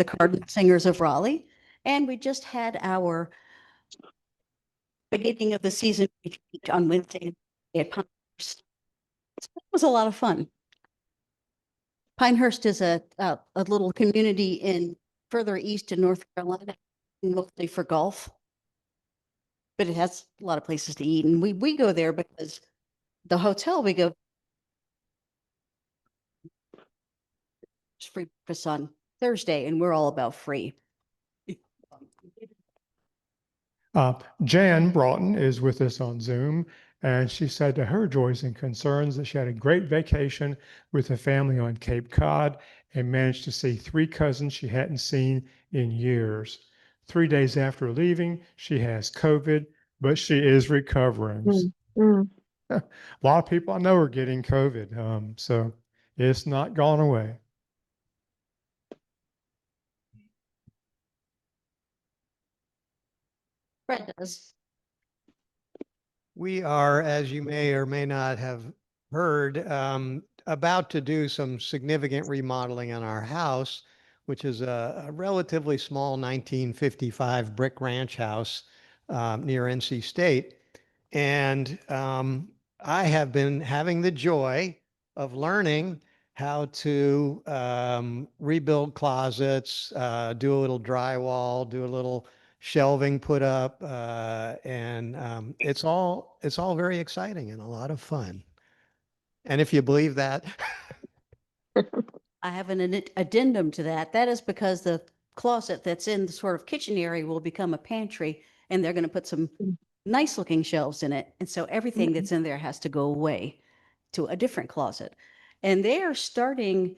the Cardinal Singers of Raleigh. And we just had our beginning of the season retreat on Wednesday at Pinehurst. So it was a lot of fun. Pinehurst is a little community in further east in North Carolina, mostly for golf. But it has a lot of places to eat. And we go there because the hotel we go is free breakfast on Thursday, and we're all about free. Jan Broughton is with us on Zoom, and she said to her joys and concerns that she had a great vacation with the family on Cape Cod and managed to see 3 cousins she hadn't seen in years. 3 days after leaving, she has COVID, but she is recovering. A lot of people I know are getting COVID, so it's not gone away. Fred does. We are, as you may or may not have heard, about to do some significant remodeling on our house, which is a relatively small 1955 brick ranch house near NC State. And I have been having the joy of learning how to rebuild closets, do a little drywall, do a little shelving put up, and it's all very exciting and a lot of fun. And if you believe that, I have an addendum to that. That is because the closet that's in the sort of kitchen area will become a pantry, and they're going to put some nice looking shelves in it. And so everything that's in there has to go away to a different closet. And they are starting,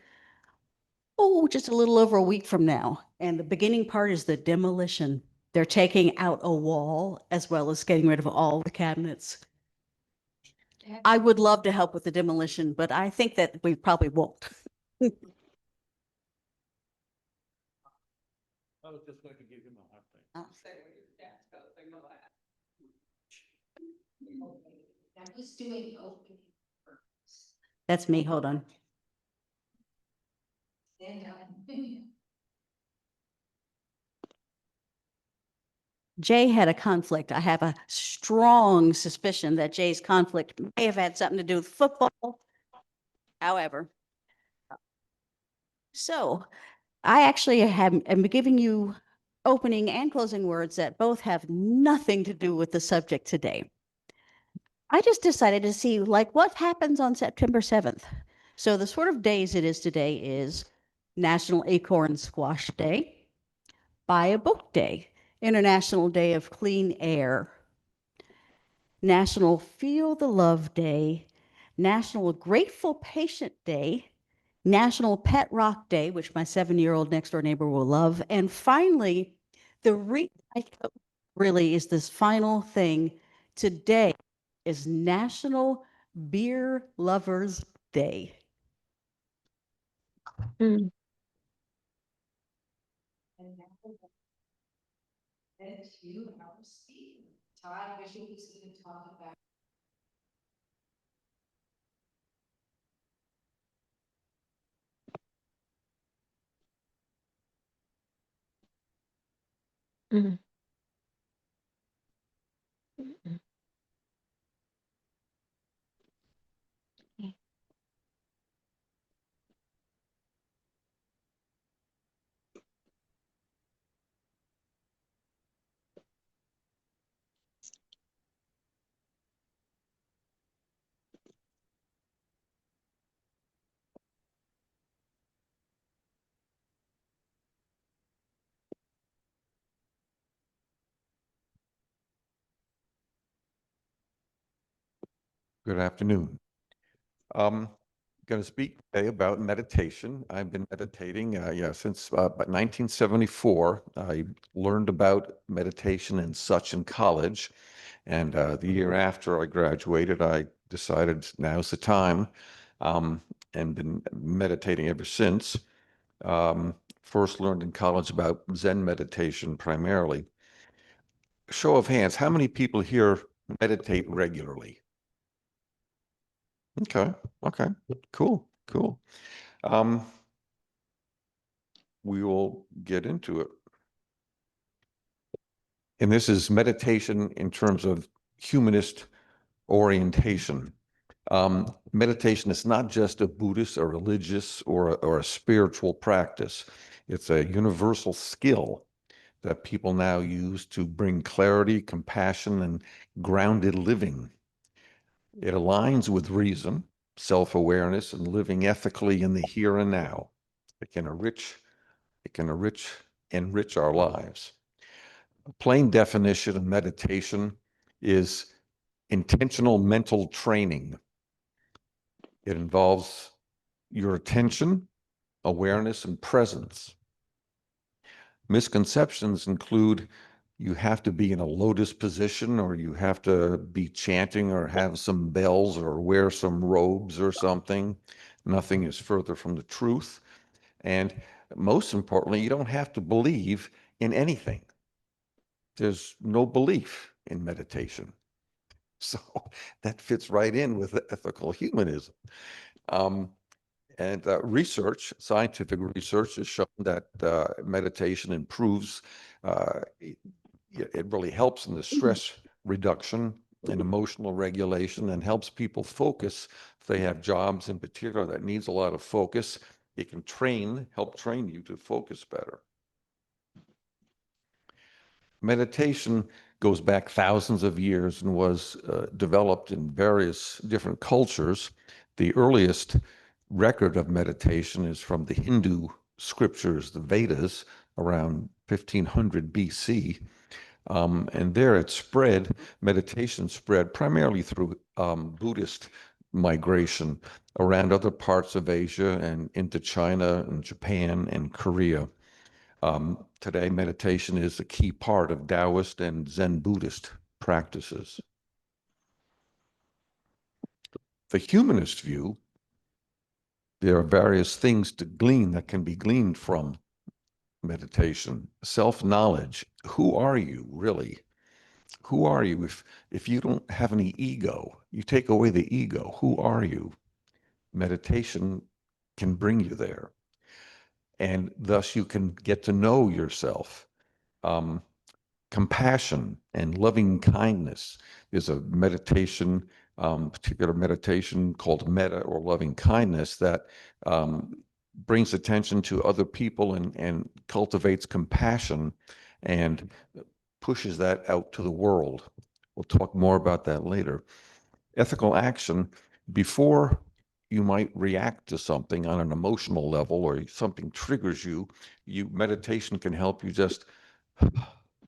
just a little over a week from now. And the beginning part is the demolition. They're taking out a wall as well as getting rid of all the cabinets. I would love to help with the demolition, but I think that we probably won't. I was just going to give him a hard time. That's me. Hold on. Jay had a conflict. I have a strong suspicion that Jay's conflict may have had something to do with football. However, so I actually am giving you opening and closing words that both have nothing to do with the subject today. I just decided to see what happens on September 7th. So the sort of days it is today is National Acorn Squash Day, Buy a Book Day, International Day of Clean Air, National Feel the Love Day, National Grateful Patient Day, National Pet Rock Day, which my 7-year-old next door neighbor will love. And finally, really is this final thing. Today is National Beer Lovers Day. Todd, wish you was going to talk about. Good afternoon. I'm going to speak today about meditation. I've been meditating since about 1974. I learned about meditation and such in college. And the year after I graduated, I decided now's the time, and been meditating ever since. First learned in college about Zen meditation primarily. Show of hands, how many people here meditate regularly? Okay, cool. we will get into it. And this is meditation in terms of humanist orientation. Meditation is not just a Buddhist or religious or a spiritual practice. It's a universal skill that people now use to bring clarity, compassion, and grounded living. It aligns with reason, self-awareness, and living ethically in the here and now. It can enrich our lives. A plain definition of meditation is intentional mental training. It involves your attention, awareness, and presence. Misconceptions include you have to be in a lotus position, or you have to be chanting, or have some bells, or wear some robes or something. Nothing is further from the truth. And most importantly, you don't have to believe in anything. There's no belief in meditation. So that fits right in with ethical humanism. And scientific research has shown that meditation improves, it really helps in the stress reduction and emotional regulation, and helps people focus. If they have jobs in particular that needs a lot of focus, it can help train you to focus better. Meditation goes back thousands of years and was developed in various different cultures. The earliest record of meditation is from the Hindu scriptures, the Vedas, around 1500 BC. And there meditation spread primarily through Buddhist migration around other parts of Asia and into China and Japan and Korea. Today, meditation is a key part of Taoist and Zen Buddhist practices. The humanist view, there are various things that can be gleaned from meditation. Self-knowledge. Who are you, really? Who are you? If you don't have any ego, you take away the ego, who are you? Meditation can bring you there. And thus you can get to know yourself. Compassion and loving kindness is a meditation, particular meditation called metta or loving kindness that brings attention to other people and cultivates compassion and pushes that out to the world. We'll talk more about that later. Ethical action, before you might react to something on an emotional level or something triggers you, meditation can help you just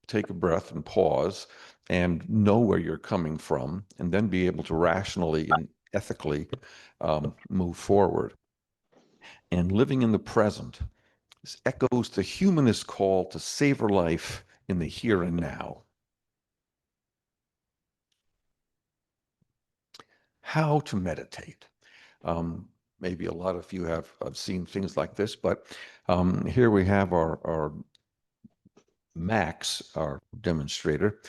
take a breath and pause and know where you're coming from, and then be able to rationally and ethically move forward. And living in the present, this echoes the humanist call to savor life in the here and now. How to meditate. Maybe a lot of you have seen things like this, but here we have our Max, our demonstrator.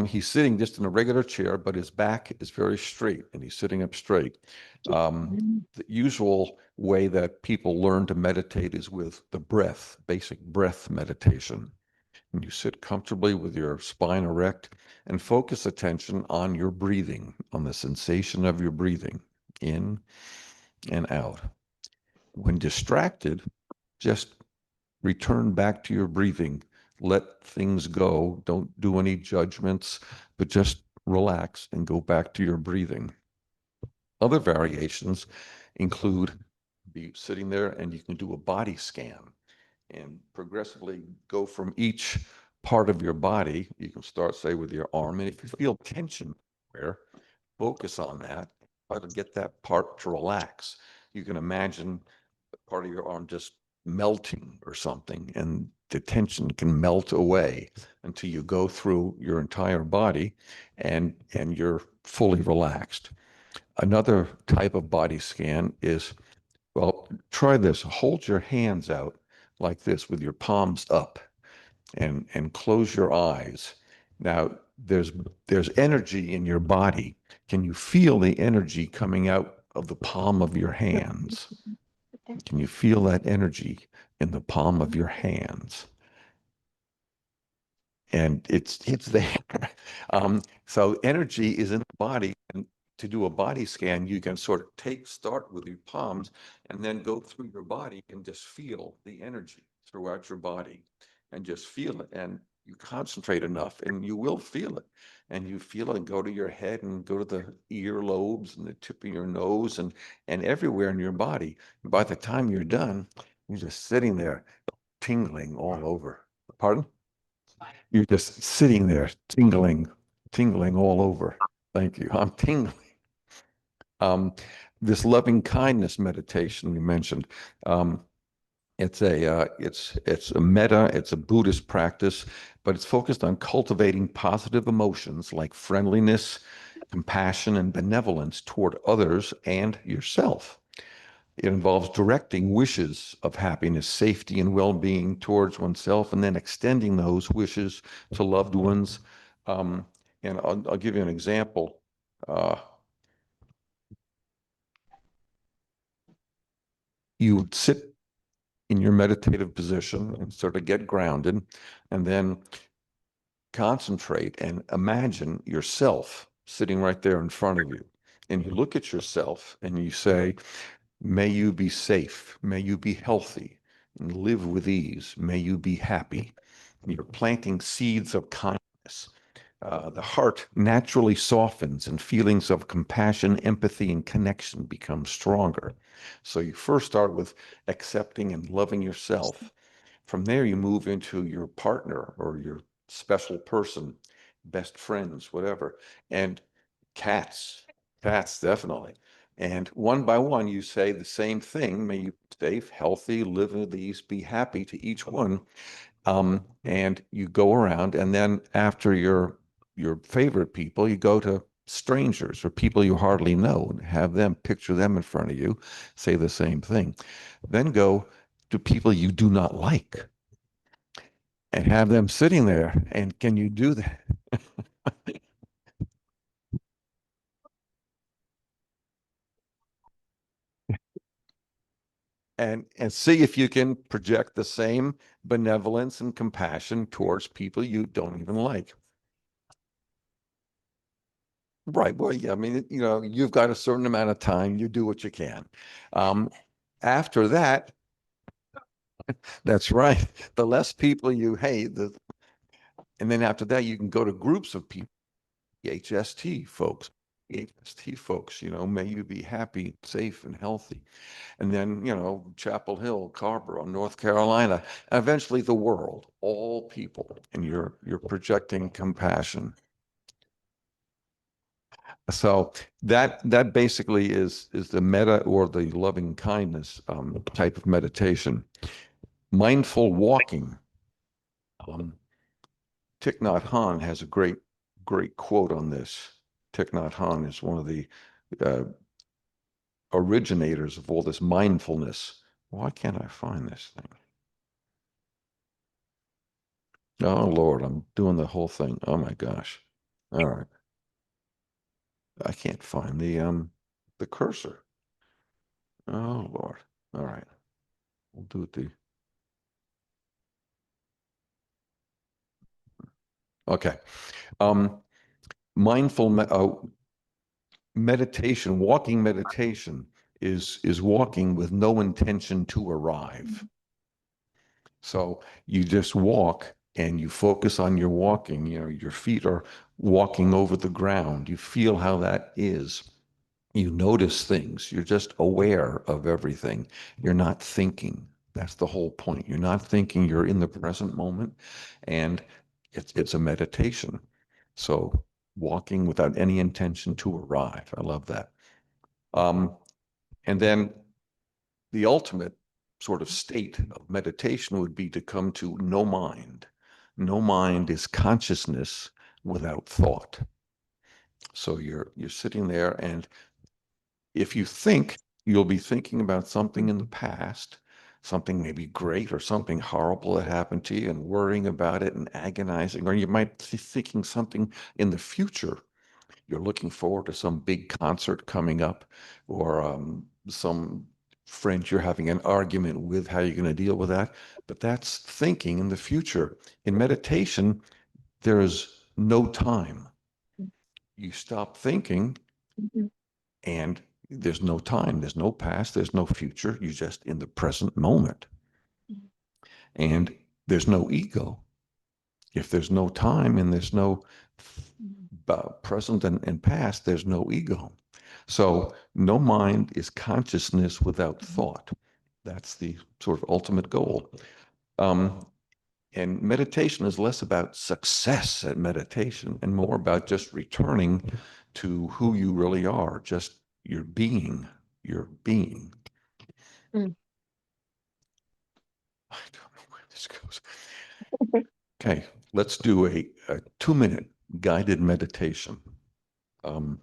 He's sitting just in a regular chair, but his back is very straight and he's sitting up straight. The usual way that people learn to meditate is with the breath, basic breath meditation. And you sit comfortably with your spine erect and focus attention on your breathing, on the sensation of your breathing, in and out. When distracted, just return back to your breathing. Let things go. Don't do any judgments, but just relax and go back to your breathing. Other variations include be sitting there and you can do a body scan and progressively go from each part of your body. You can start, say, with your arm, and if you feel tension where, focus on that. Try to get that part to relax. You can imagine part of your arm just melting or something, and the tension can melt away until you go through your entire body and you're fully relaxed. Another type of body scan is, well, try this. Hold your hands out like this with your palms up and close your eyes. Now, there's energy in your body. Can you feel the energy coming out of the palm of your hands? Can you feel that energy? in the palm of your hands. And it's there. So energy is in the body, and to do a body scan, you can sort of start with your palms and then go through your body and just feel the energy throughout your body and just feel it. And you concentrate enough and you will feel it. And you feel it and go to your head and go to the ear lobes and the tip of your nose and everywhere in your body. And by the time you're done, you're just sitting there tingling all over. Pardon? You're just sitting there tingling all over. Thank you. I'm tingling. This loving kindness meditation you mentioned, it's a metta, it's a Buddhist practice, but it's focused on cultivating positive emotions like friendliness, compassion, and benevolence toward others and yourself. It involves directing wishes of happiness, safety, and well-being towards oneself, and then extending those wishes to loved ones. And I'll give you an example. You would sit in your meditative position and sort of get grounded, and then concentrate and imagine yourself sitting right there in front of you. And you look at yourself and you say, may you be safe. May you be healthy and live with ease. May you be happy. You're planting seeds of kindness. The heart naturally softens and feelings of compassion, empathy, and connection become stronger. So you first start with accepting and loving yourself. From there, you move into your partner or your special person, best friends, whatever, and cats, definitely. And one by one, you say the same thing. May you be safe, healthy, live with ease, be happy to each one. And you go around, and then after your favorite people, you go to strangers or people you hardly know and have them picture them in front of you, say the same thing. Then go to people you do not like and have them sitting there. And can you do that? And see if you can project the same benevolence and compassion towards people you don't even like. Right. Well, yeah, I mean, you've got a certain amount of time, you do what you can. After that, that's right. The less people you hate, and then after that, you can go to groups of people, HST folks, may you be happy, safe, and healthy. And then, Chapel Hill, Carrboro, North Carolina, eventually the world, all people, and you're projecting compassion. So that basically is the metta or the loving kindness type of meditation. Mindful walking. Thich Nhat Hanh has a great quote on this. Thich Nhat Hanh is one of the uh, originators of all this mindfulness. Why can't I find this thing? Oh Lord, I'm doing the whole thing. Oh my gosh. All right. I can't find the cursor. Oh Lord. All right. We'll do it okay. Mindful meditation, walking meditation is walking with no intention to arrive. So you just walk and you focus on your walking, your feet are walking over the ground. You feel how that is. You notice things. You're just aware of everything. You're not thinking. That's the whole point. You're not thinking. You're in the present moment, and it's a meditation. So walking without any intention to arrive. I love that. And then the ultimate sort of state of meditation would be to come to no mind. No mind is consciousness without thought. So you're sitting there, and if you think, you'll be thinking about something in the past, something maybe great or something horrible that happened to you, and worrying about it and agonizing, or you might be thinking something in the future. You're looking forward to some big concert coming up, or some friend you're having an argument with, how you're going to deal with that. But that's thinking in the future. In meditation, there is no time. You stop thinking and there's no time, there's no past, there's no future. You're just in the present moment. And there's no ego. If there's no time and there's no present and past, there's no ego. So no mind is consciousness without thought. That's the sort of ultimate goal. And meditation is less about success at meditation and more about just returning to who you really are, just your being, your being. Mm. I don't know where this goes. Okay, let's do a 2-minute guided meditation. So-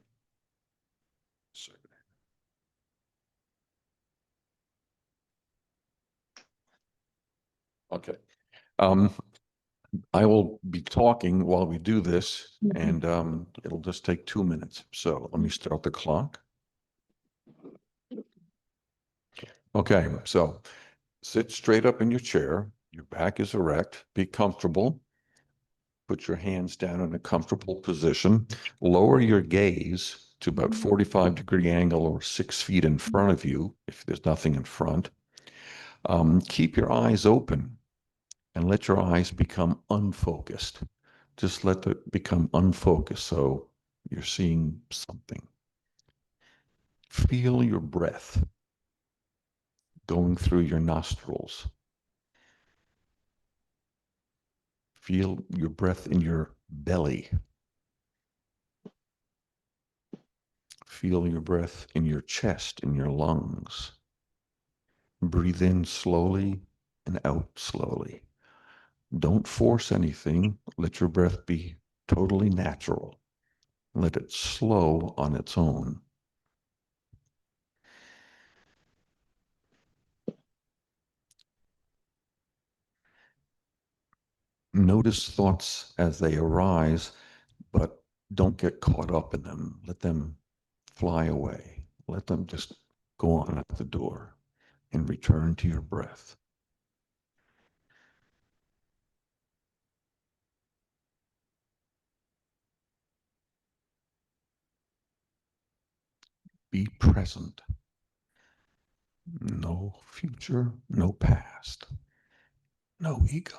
okay. I will be talking while we do this, and it'll just take 2 minutes. So let me start the clock. Okay, so sit straight up in your chair. Your back is erect. Be comfortable. Put your hands down in a comfortable position. Lower your gaze to about 45-degree angle or 6 feet in front of you if there's nothing in front. Keep your eyes open and let your eyes become unfocused. Just let it become unfocused so you're seeing something. Feel your breath going through your nostrils. Feel your breath in your belly. Feel your breath in your chest, in your lungs. Breathe in slowly and out slowly. Don't force anything. Let your breath be totally natural. Let it slow on its own. Notice thoughts as they arise, but don't get caught up in them. Let them fly away. Let them just go on out the door and return to your breath. Be present. No future, no past, no ego.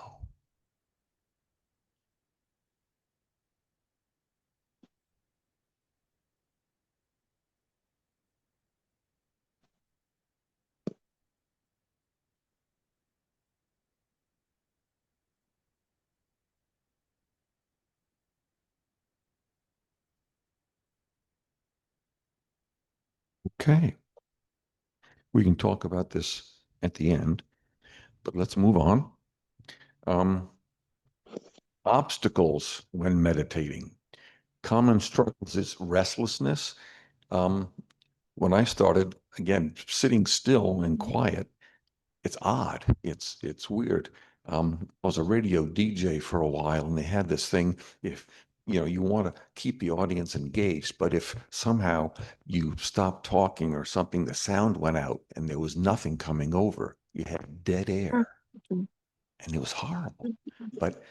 Okay. We can talk about this at the end, but let's move on. Obstacles when meditating. Common struggles is restlessness. When I started, again, sitting still and quiet, it's odd. It's weird. I was a radio DJ for a while, and they had this thing. If you want to keep the audience engaged, but if somehow you stopped talking or something, the sound went out and there was nothing coming over, you had dead air, and it was horrible. But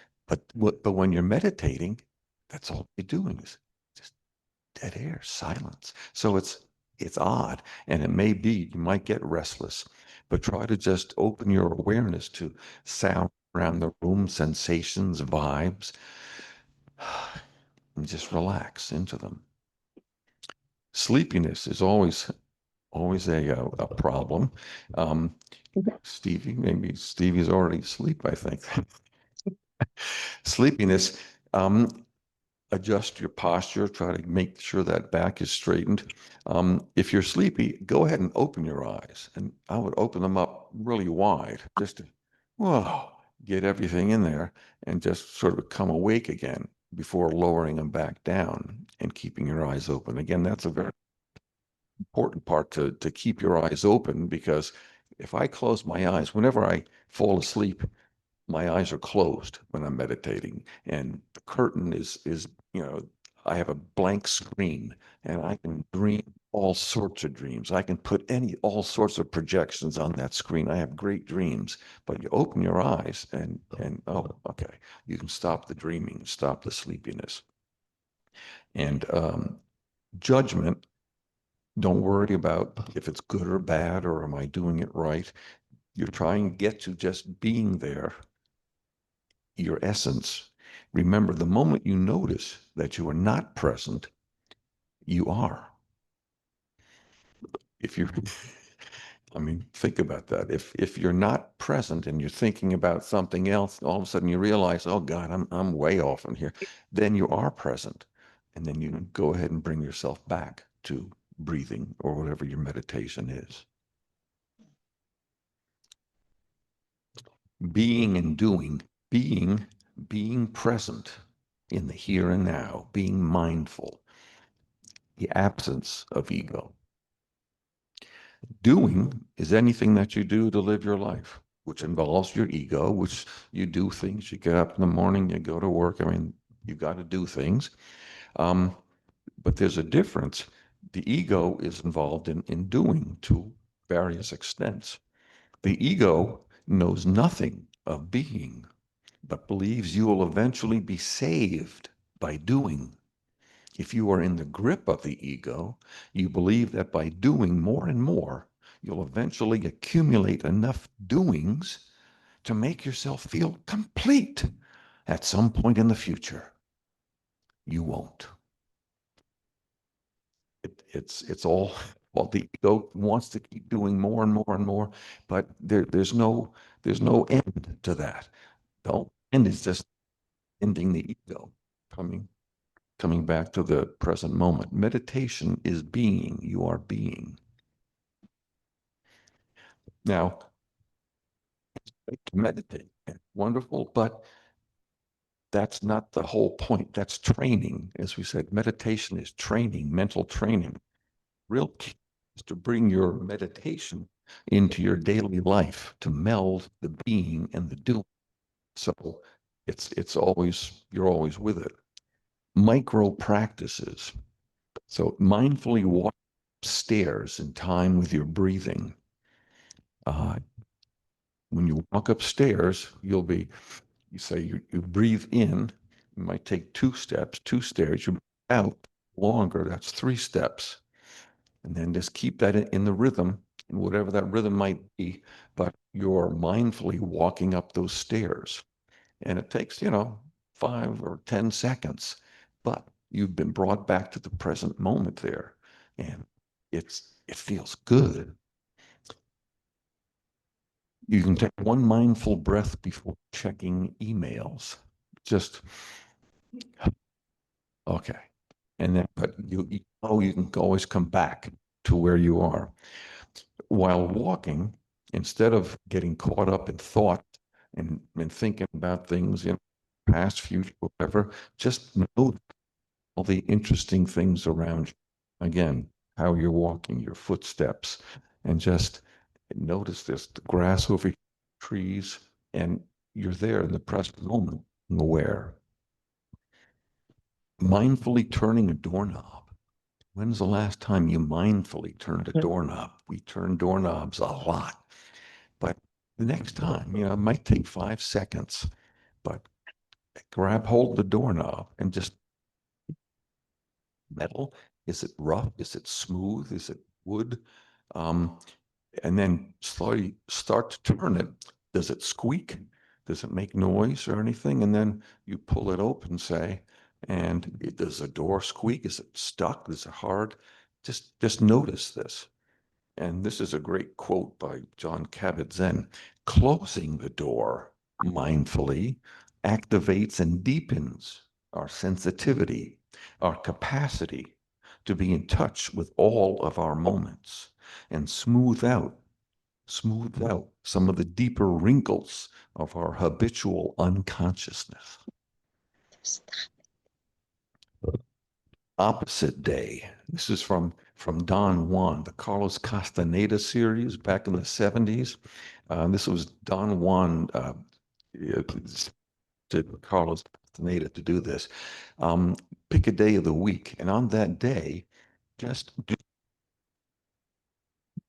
when you're meditating, that's all you're doing is just dead air, silence. So it's odd, and it may be you might get restless, but try to just open your awareness to sound around the room, sensations, vibes, and just relax into them. Sleepiness is always a problem. Maybe Stevie's already asleep, I think. Sleepiness, adjust your posture, try to make sure that back is straightened. If you're sleepy, go ahead and open your eyes. And I would open them up really wide just to, whoa, get everything in there and just sort of come awake again before lowering them back down and keeping your eyes open. Again, that's a very important part to keep your eyes open, because if I close my eyes, whenever I fall asleep, my eyes are closed when I'm meditating, and the curtain is I have a blank screen, and I can dream all sorts of dreams. I can put all sorts of projections on that screen. I have great dreams, but you open your eyes and oh, okay, you can stop the dreaming, stop the sleepiness. And judgment, don't worry about if it's good or bad or am I doing it right. You're trying to get to just being there, your essence. Remember, the moment you notice that you are not present, you are. If you're, I mean, think about that. If you're not present and you're thinking about something else, all of a sudden you realize, oh God, I'm way off in here. Then you are present, and then you go ahead and bring yourself back to breathing or whatever your meditation is. Being and doing, being present in the here and now, being mindful, the absence of ego. Doing is anything that you do to live your life, which involves your ego, which you do things. You get up in the morning, you go to work. I mean, you got to do things. But there's a difference. The ego is involved in doing to various extents. The ego knows nothing of being, but believes you will eventually be saved by doing. If you are in the grip of the ego, you believe that by doing more and more, you'll eventually accumulate enough doings to make yourself feel complete at some point in the future. You won't. It's all, well, the ego wants to keep doing more and more and more, but there's no end to that. The end is just ending the ego, coming back to the present moment. Meditation is being. You are being. Now, to meditate, wonderful, but that's not the whole point. That's training. As we said, meditation is training, mental training. Real key is to bring your meditation into your daily life, to meld the being and the doing. So it's always, you're always with it. Micro practices. So mindfully walk stairs in time with your breathing. When you walk upstairs, you say you breathe in, you might take 2 steps, 2 stairs, you breathe out longer, that's 3 steps. And then just keep that in the rhythm, and whatever that rhythm might be, but you're mindfully walking up those stairs. And it takes, 5 or 10 seconds, but you've been brought back to the present moment there. And it feels good. You can take one mindful breath before checking emails. Just, okay. And then, but you can always come back to where you are. While walking, instead of getting caught up in thought and thinking about things, past, future, whatever, just note all the interesting things around you. Again, how you're walking, your footsteps, and just notice this, the grass over trees, and you're there in the present moment, aware. Mindfully turning a doorknob. When's the last time you mindfully turned a doorknob? We turn doorknobs a lot, but the next time, it might take 5 seconds, but grab hold of the doorknob and just metal. Is it rough? Is it smooth? Is it wood? And then slowly start to turn it. Does it squeak? Does it make noise or anything? And then you pull it open, say, and does the door squeak? Is it stuck? Is it hard? Just notice this. And this is a great quote by John Kabat-Zinn. Closing the door mindfully activates and deepens our sensitivity, our capacity to be in touch with all of our moments and smooth out some of the deeper wrinkles of our habitual unconsciousness. Opposite Day. This is from Don Juan, the Carlos Castaneda series back in the 70s. This was Don Juan to Carlos Castaneda to do this. Pick a day of the week, and on that day, just do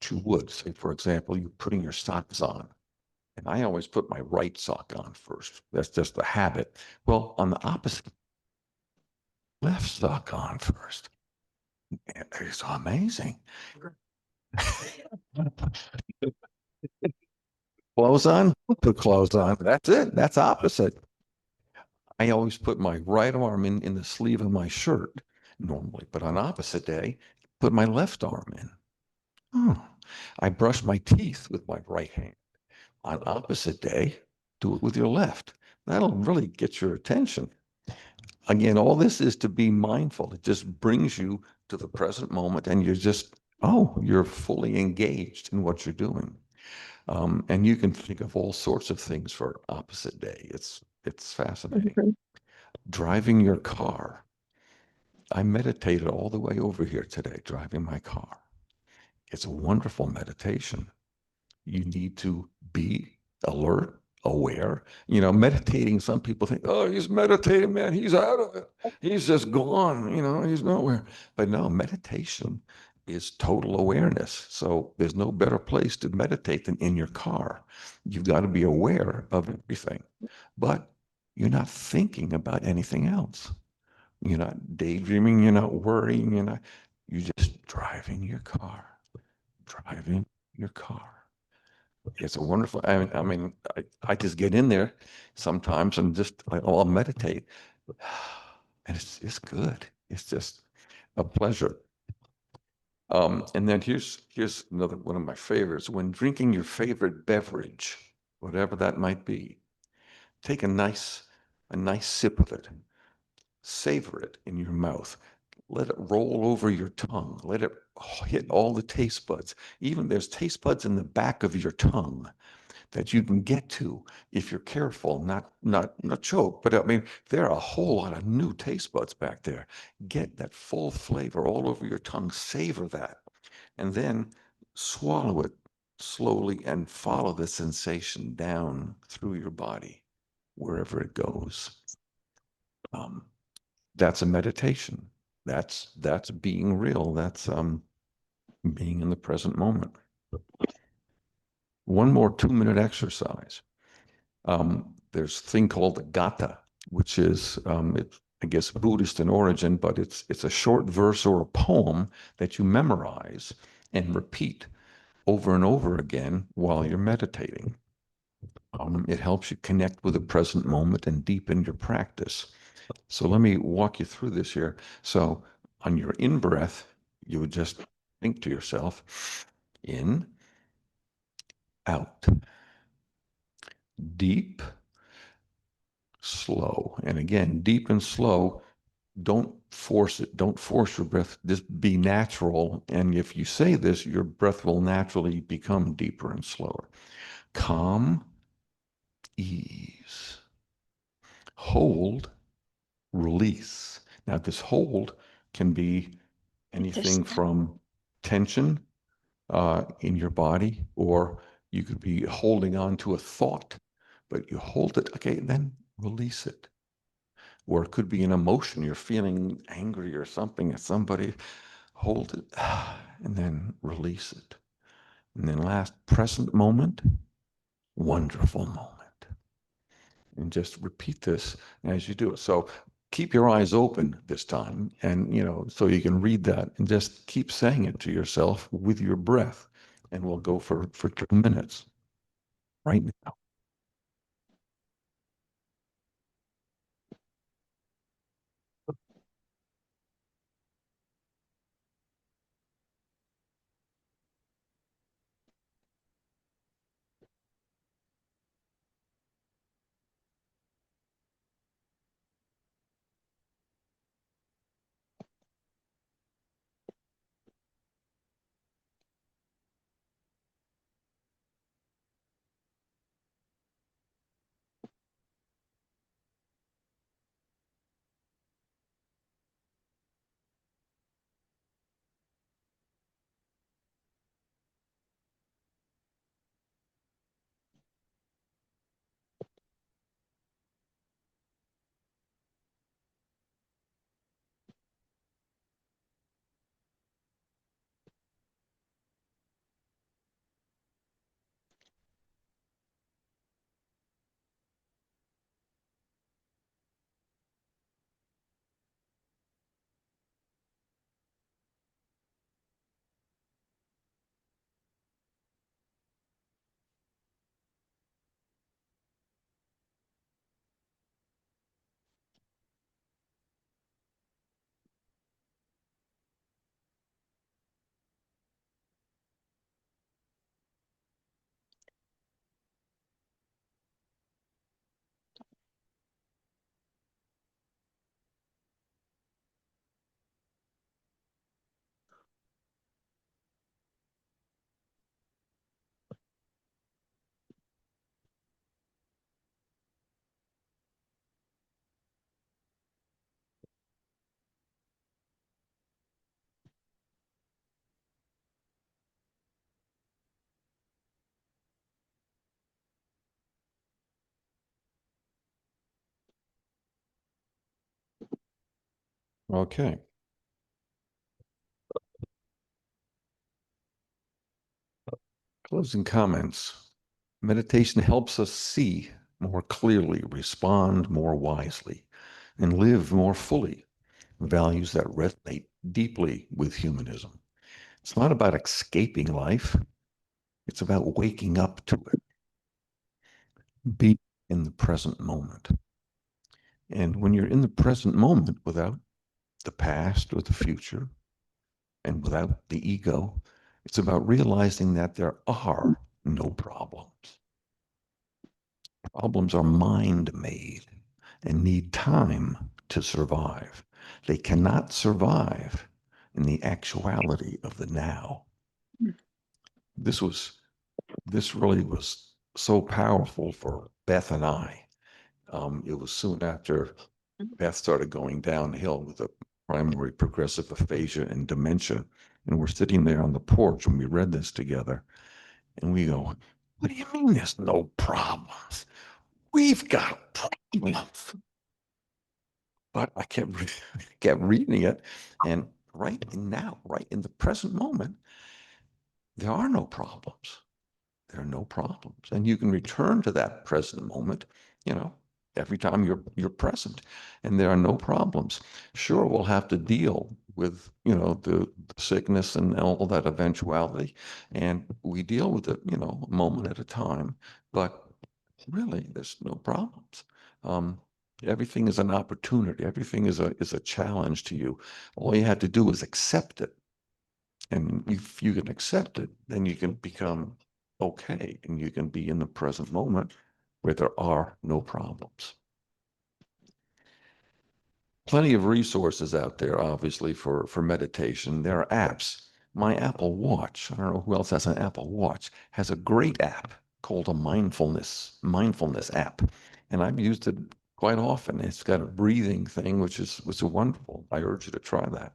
you would. Say, for example, you're putting your socks on. And I always put my right sock on first. That's just a habit. Well, on the opposite, left sock on first. It's amazing. Clothes on, put clothes on. That's it. That's opposite. I always put my right arm in the sleeve of my shirt normally, but on opposite day, put my left arm in. Oh, I brush my teeth with my right hand. On opposite day, do it with your left. That'll really get your attention. Again, all this is to be mindful. It just brings you to the present moment and you're just, oh, you're fully engaged in what you're doing. And you can think of all sorts of things for opposite day. It's fascinating. Driving your car. I meditated all the way over here today, driving my car. It's a wonderful meditation. You need to be alert, aware. You know, meditating, some people think, oh, he's meditating, man, he's out of it. He's just gone, you know, he's nowhere. But no, meditation is total awareness. So there's no better place to meditate than in your car. You've got to be aware of everything, but you're not thinking about anything else. You're not daydreaming, you're not worrying, you're just driving your car. It's a wonderful, I just get in there sometimes and just, I'll meditate. And it's good. It's just a pleasure. And then here's another one of my favorites. When drinking your favorite beverage, whatever that might be, take a nice sip of it. Savor it in your mouth. Let it roll over your tongue. Let it hit all the taste buds. Even there's taste buds in the back of your tongue that you can get to if you're careful, not choke. But I mean, there are a whole lot of new taste buds back there. Get that full flavor all over your tongue. Savor that, and then swallow it slowly and follow the sensation down through your body, wherever it goes. That's a meditation. That's being real. That's being in the present moment. One more 2-minute exercise. There's a thing called the Gata, which is it's, I guess, Buddhist in origin, but it's a short verse or a poem that you memorize and repeat over and over again while you're meditating. It helps you connect with the present moment and deepen your practice. So let me walk you through this here. So on your in-breath, you would just think to yourself, in, out, deep, slow. And again, deep and slow, don't force it. Don't force your breath. Just be natural. And if you say this, your breath will naturally become deeper and slower. Calm, ease. Hold, release. Now, this hold can be anything from tension in your body, or you could be holding on to a thought, but you hold it, okay, then release it. Or it could be an emotion, you're feeling angry or something at somebody, hold it, and then release it. And then last, present moment, wonderful moment. And just repeat this as you do it. So keep your eyes open this time, and so you can read that and just keep saying it to yourself with your breath. And we'll go for 2 minutes right now. Okay. Closing comments. Meditation helps us see more clearly, respond more wisely, and live more fully. Values that resonate deeply with humanism. It's not about escaping life. It's about waking up to it. Be in the present moment. And when you're in the present moment without the past or the future and without the ego, it's about realizing that there are no problems. Problems are mind-made and need time to survive. They cannot survive in the actuality of the now. This really was so powerful for Beth and I. It was soon after Beth started going downhill with a primary progressive aphasia and dementia. And we're sitting there on the porch when we read this together. And we go, what do you mean there's no problems? We've got problems. But I kept reading it. And right now, right in the present moment, there are no problems. There are no problems. And you can return to that present moment, every time you're present, and there are no problems. Sure, we'll have to deal with, the sickness and all that eventuality. And we deal with it, a moment at a time, but really there's no problems. Everything is an opportunity. Everything is a challenge to you. All you have to do is accept it. And if you can accept it, then you can become okay, and you can be in the present moment where there are no problems. Plenty of resources out there, obviously, for meditation. There are apps. My Apple Watch, I don't know who else has an Apple Watch, has a great app called a mindfulness app. And I've used it quite often. It's got a breathing thing, which is wonderful. I urge you to try that.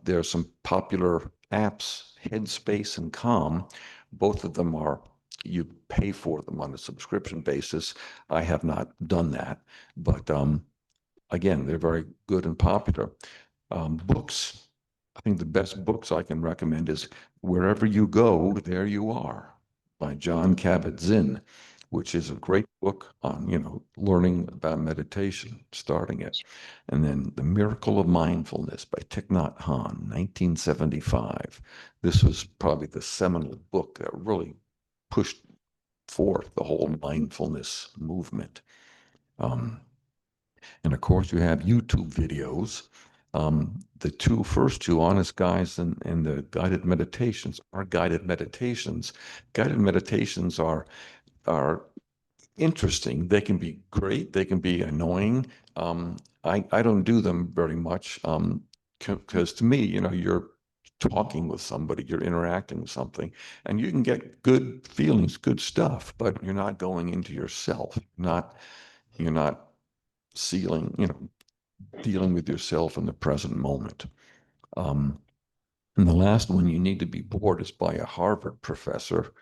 There are some popular apps, Headspace and Calm. Both of them you pay for them on a subscription basis. I have not done that, but again, they're very good and popular. Books, I think the best books I can recommend is Wherever You Go, There You Are by John Kabat-Zinn, which is a great book on, learning about meditation, starting it. And then The Miracle of Mindfulness by Thich Nhat Hanh, 1975. This was probably the seminal book that really pushed forth the whole mindfulness movement. And of course, you have YouTube videos. The first two, Honest Guys and the guided meditations, are guided meditations. Guided meditations are interesting. They can be great. They can be annoying. I don't do them very much because to me, you're talking with somebody, you're interacting with something, and you can get good feelings, good stuff, but you're not going into yourself. You're not dealing with yourself in the present moment. And the last one, You Need to Be Bored, is by a Harvard professor.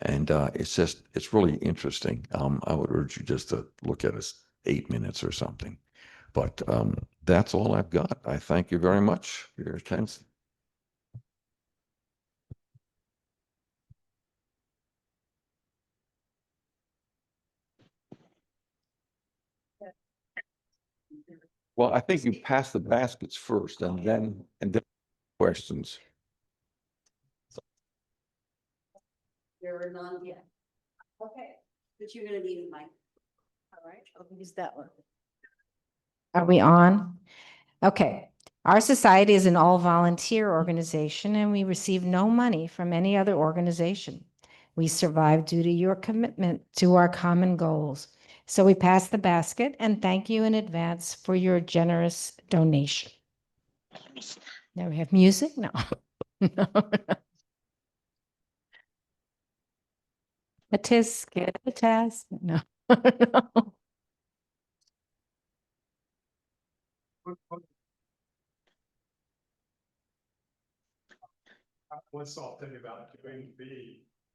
And it's really interesting. I would urge you just to look at it, 8 minutes or something. But that's all I've got. I thank you very much for your attention. Well, I think you pass the baskets first and then questions. There are none yet. Okay, but you're gonna need a mic. All right, I'll use that one. Are we on? Okay. Our society is an all-volunteer organization, and we receive no money from any other organization. We survive due to your commitment to our common goals. So we pass the basket and thank you in advance for your generous donation. Now we have music? No. No. A tisket, a task. No. No. One soft thing about doing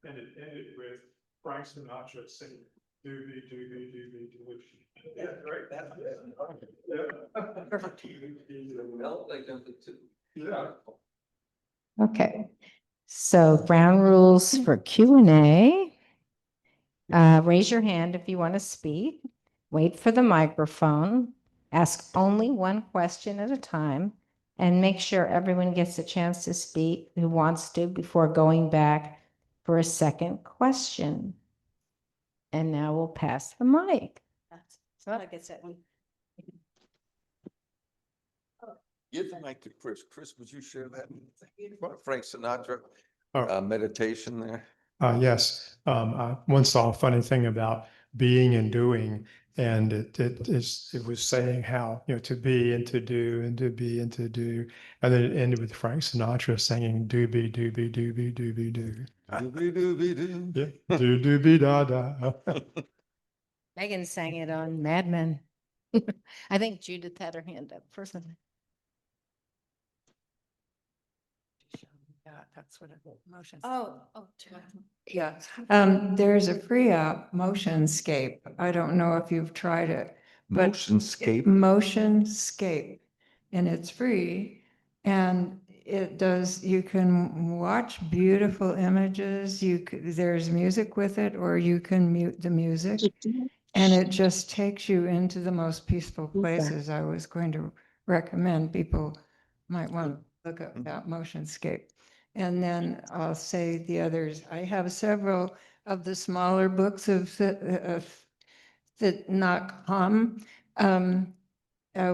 and it ended with Frank Sinatra singing That's right. That's it. Yeah. Okay, so ground rules for Q&A. Raise your hand if you want to speak. Wait for the microphone. Ask only one question at a time, and make sure everyone gets a chance to speak who wants to before going back for a second question. And now we'll pass the mic. Todd gets that one. Give the mic to Chris. Chris, would you share that? Frank Sinatra, Oh. meditation there. Yes. I once saw a funny thing about being and doing, and it was saying how, to be and to do and to be and to do. And then it ended with Frank Sinatra singing doobie doobie doobie doobie doo. Doobie-doobie-doo. Yeah. Do doobie da da. Megan sang it on Mad Men. I think Judith had her hand up first. Yeah, that's what it motion. Oh. Yeah, there's a free app, Motionscape. I don't know if you've tried it. But Motionscape. Motionscape, and it's free. And it does, you can watch beautiful images. There's music with it, or you can mute the music. And it just takes you into the most peaceful places. I was going to recommend people might want to look up that Motionscape. And then I'll say the others. I have several of the smaller books of Thich.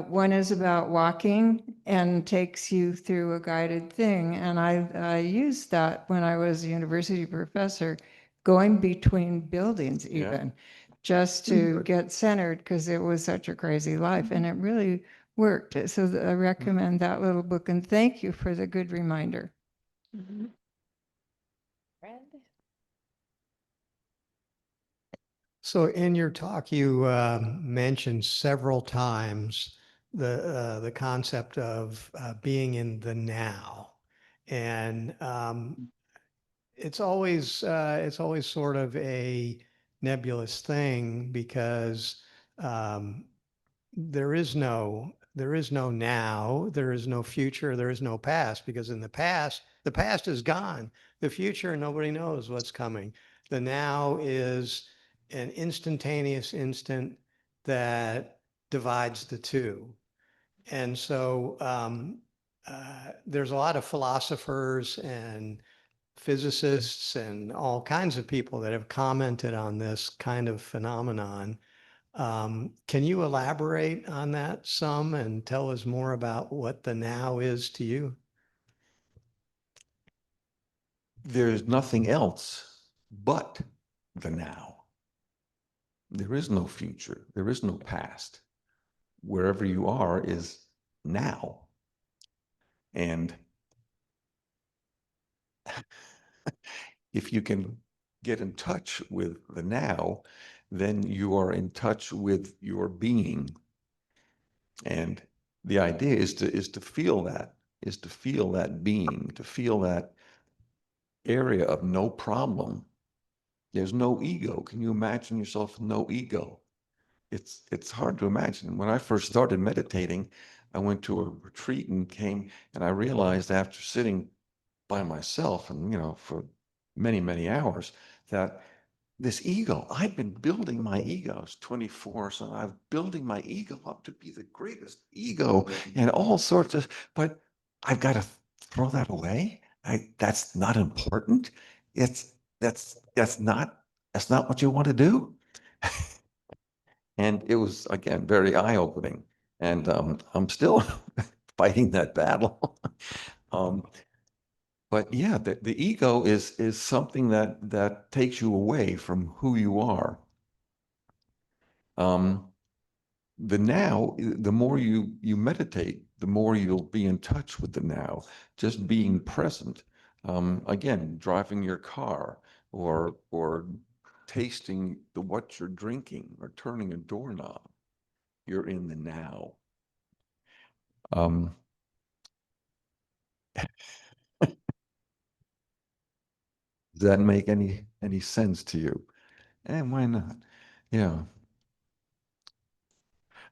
One is about walking and takes you through a guided thing. And I used that when I was a university professor, going between buildings Yeah. even, just to get centered because it was such a crazy life. And it really worked. So I recommend that little book. And thank you for the good reminder. So in your talk, you mentioned several times the concept of being in the now, and it's always sort of a nebulous thing because there is no now, there is no future, there is no past, because in the past is gone. The future, nobody knows what's coming. The now is an instantaneous instant that divides the two. And so there's a lot of philosophers and physicists and all kinds of people that have commented on this kind of phenomenon. Can you elaborate on that some and tell us more about what the now is to you? There's nothing else but the now. There is no future. There is no past. Wherever you are is now. And if you can get in touch with the now, then you are in touch with your being. And the idea is to feel that, being, to feel that area of no problem. There's no ego. Can you imagine yourself with no ego? It's hard to imagine. When I first started meditating, I went to a retreat and came, and I realized after sitting by myself and, for many, many hours, that this ego, I've been building my ego. I was 24, so I'm building my ego up to be the greatest ego and all sorts of, but I've got to throw that away. That's not important. That's not what you want to do. And it was, again, very eye-opening. And I'm still fighting that battle. But yeah, the ego is something that takes you away from who you are. The now, the more you meditate, the more you'll be in touch with the now, just being present. Again, driving your car or tasting what you're drinking or turning a doorknob. You're in the now. Does that make any sense to you? And why not? Yeah.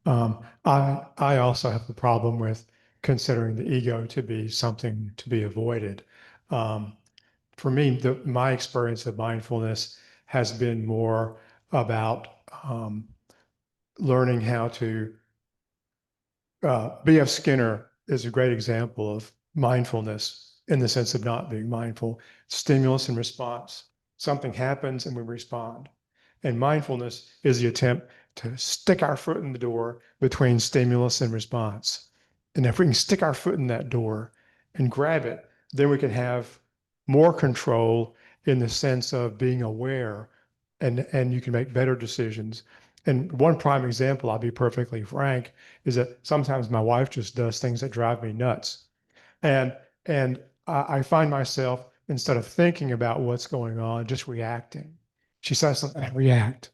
I also have the problem with considering the ego to be something to be avoided. Um, for me, my experience of mindfulness has been more about learning how to B.F. Skinner is a great example of mindfulness in the sense of not being mindful. Stimulus and response. Something happens and we respond. And mindfulness is the attempt to stick our foot in the door between stimulus and response. And if we can stick our foot in that door and grab it, then we can have more control in the sense of being aware, and you can make better decisions. And one prime example, I'll be perfectly frank, is that sometimes my wife just does things that drive me nuts. And I find myself, instead of thinking about what's going on, just reacting. She says something, I react.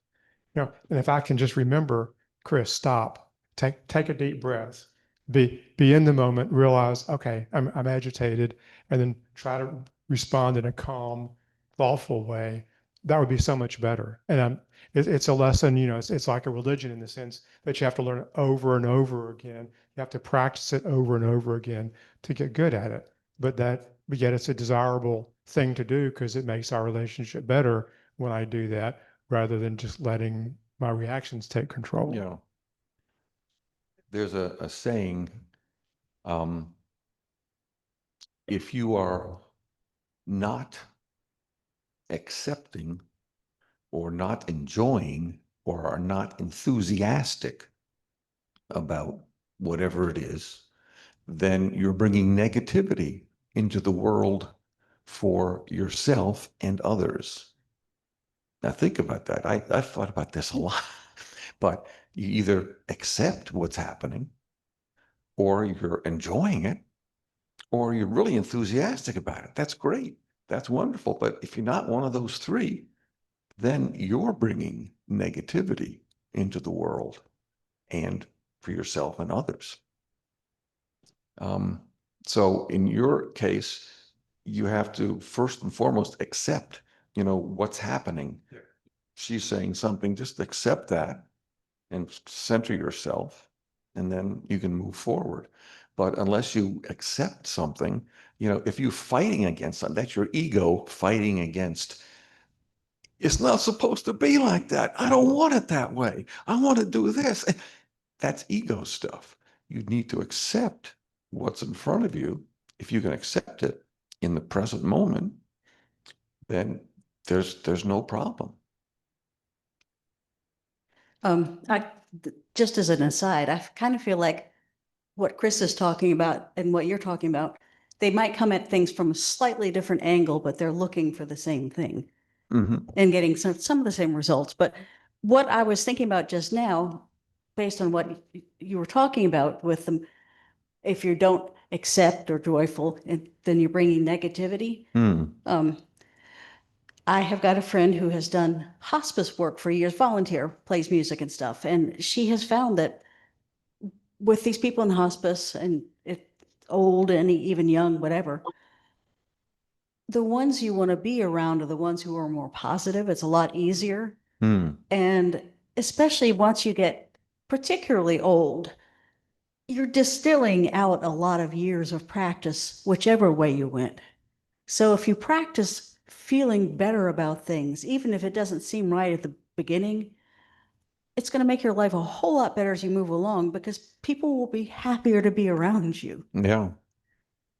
And if I can just remember, Chris, stop, take a deep breath, be in the moment, realize, okay, I'm agitated, and then try to respond in a calm, thoughtful way. That would be so much better. And it's a lesson, it's like a religion in the sense that you have to learn it over and over again. You have to practice it over and over again to get good at it. But yet it's a desirable thing to do because it makes our relationship better when I do that, rather than just letting my reactions take control. Yeah. There's a saying, um, if you are not accepting or not enjoying or are not enthusiastic about whatever it is, then you're bringing negativity into the world for yourself and others. Now think about that. I've thought about this a lot, but you either accept what's happening, or you're enjoying it, or you're really enthusiastic about it. That's great. That's wonderful. But if you're not one of those three, then you're bringing negativity into the world and for yourself and others. So in your case, you have to first and foremost accept, what's happening. Yeah. She's saying something, just accept that and center yourself, and then you can move forward. But unless you accept something, if you're fighting against something, that's your ego fighting against, it's not supposed to be like that. I don't want it that way. I want to do this. That's ego stuff. You need to accept what's in front of you. If you can accept it in the present moment, then there's no problem. Just as an aside, I kind of feel like what Chris is talking about and what you're talking about, they might come at things from a slightly different angle, but they're looking for the same thing and getting some of the same results. But what I was thinking about just now, based on what you were talking about with them, if you don't accept or joyful, then you're bringing negativity. I have got a friend who has done hospice work for years, volunteer, plays music and stuff. And she has found that with these people in hospice, and old and even young, whatever, the ones you want to be around are the ones who are more positive. It's a lot easier. And especially once you get particularly old, you're distilling out a lot of years of practice, whichever way you went. So if you practice feeling better about things, even if it doesn't seem right at the beginning, it's going to make your life a whole lot better as you move along, because people will be happier to be around you. Yeah.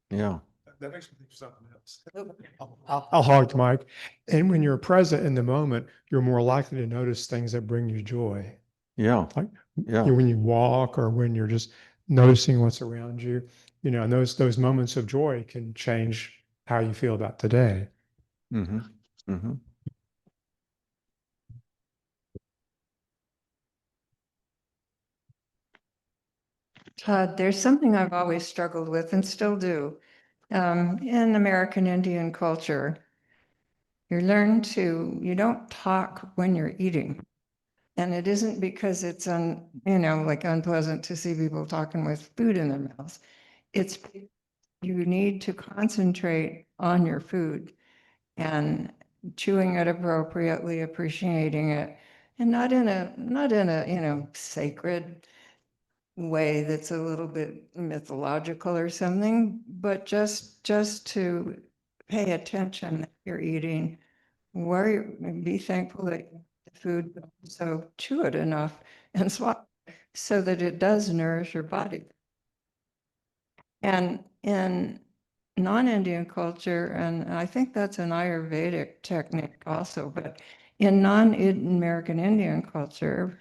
Yeah. That makes me think of something else. I'll hog the mic. And when you're present in the moment, you're more likely to notice things that bring you joy. Yeah. Like Yeah. when you walk, or when you're just noticing what's around you, and those moments of joy can change how you feel about today. Mm-hmm. Mm-hmm. Todd, there's something I've always struggled with and still do. In American Indian culture, you don't talk when you're eating. And it isn't because it's unpleasant to see people talking with food in their mouths. It's you need to concentrate on your food and chewing it appropriately, appreciating it, and not in a sacred way that's a little bit mythological or something, but just to pay attention that you're eating, be thankful that the food, so chew it enough and swallow so that it does nourish your body. And in non-Indian culture, and I think that's an Ayurvedic technique also, but in non-American Indian culture,